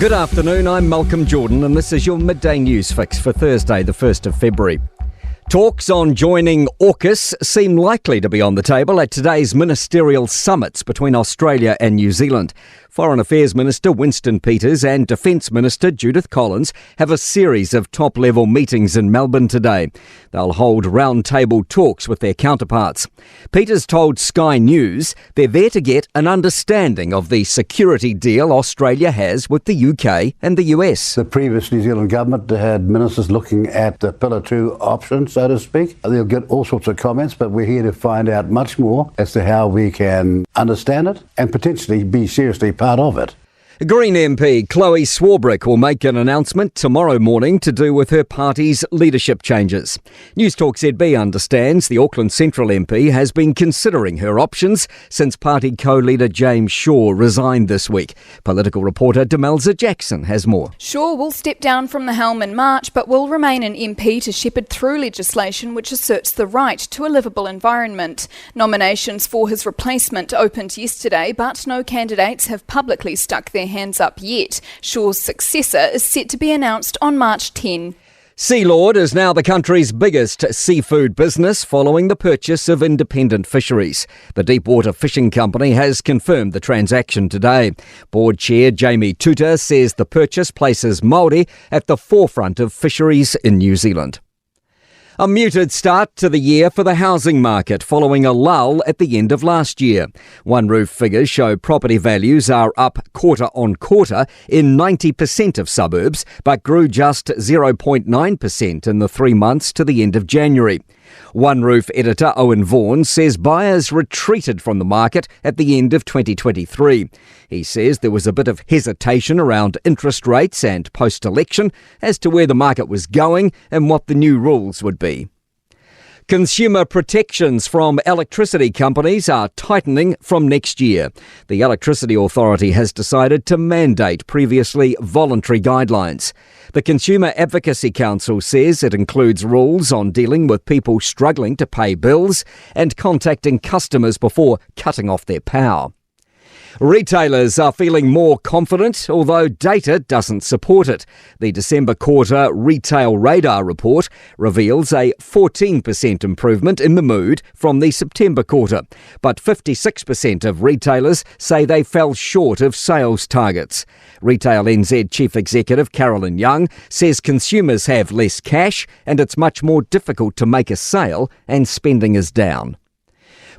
Good afternoon, I'm Malcolm Jordan and this is your Midday News Fix for Thursday the 1st of February. Talks on joining AUKUS seem likely to be on the table at today's ministerial summits between Australia and New Zealand. Foreign Affairs Minister Winston Peters and Defence Minister Judith Collins have a series of top-level meetings in Melbourne today. They'll hold round-table talks with their counterparts. Peters told Sky News they're there to get an understanding of the security deal Australia has with the UK and the US. The previous New Zealand government had ministers looking at the Pillar 2 option, so to speak. They'll get all sorts of comments, but we're here to find out much more as to how we can understand it and potentially be seriously part of it. Green MP Chloe Swarbrick will make an announcement tomorrow morning to do with her party's leadership changes. Newstalk ZB understands the Auckland Central MP has been considering her options since party co-leader James Shaw resigned this week. Political reporter Demelza Jackson has more. Shaw will step down from the helm in March but will remain an MP to shepherd through legislation which asserts the right to a livable environment. Nominations for his replacement opened yesterday but no candidates have publicly stuck their hands up yet. Shaw's successor is set to be announced on March 10. Sealord is now the country's biggest seafood business following the purchase of Independent Fisheries. The Deepwater Fishing Company has confirmed the transaction today. Board Chair Jamie Tuta says the purchase places Māori at the forefront of fisheries in New Zealand. A muted start to the year for the housing market following a lull at the end of last year. One Roof figures show property values are up quarter on quarter in 90% of suburbs, but grew just 0.9% in the 3 months to the end of January. One Roof editor Owen Vaughan says buyers retreated from the market at the end of 2023. He says there was a bit of hesitation around interest rates and post-election as to where the market was going and what the new rules would be. Consumer protections from electricity companies are tightening from next year. The Electricity Authority has decided to mandate previously voluntary guidelines. The Consumer Advocacy Council says it includes rules on dealing with people struggling to pay bills and contacting customers before cutting off their power. Retailers are feeling more confident, although data doesn't support it. The December quarter Retail Radar report reveals a 14% improvement in the mood from the September quarter. But 56% of retailers say they fell short of sales targets. Retail NZ Chief Executive Carolyn Young says consumers have less cash and it's much more difficult to make a sale and spending is down.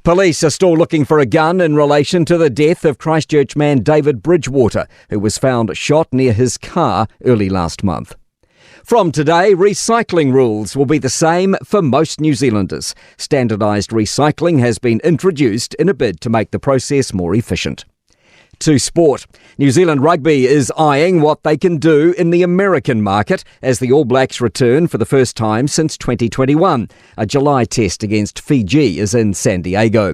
Police are still looking for a gun in relation to the death of Christchurch man David Bridgewater, who was found shot near his car early last month. From today, recycling rules will be the same for most New Zealanders. Standardised recycling has been introduced in a bid to make the process more efficient. To sport. New Zealand Rugby is eyeing what they can do in the American market as the All Blacks return for the first time since 2021. A July test against Fiji is in San Diego.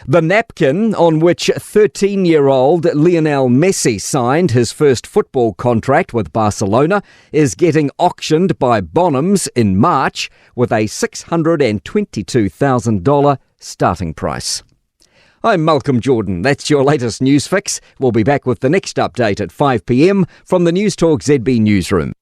The napkin on which 13-year-old Lionel Messi signed his first football contract with Barcelona is getting auctioned by Bonhams in March with a $622,000 starting price. I'm Malcolm Jordan. That's your latest news fix. We'll be back with the next update at 5 p.m. from the Newstalk ZB newsroom.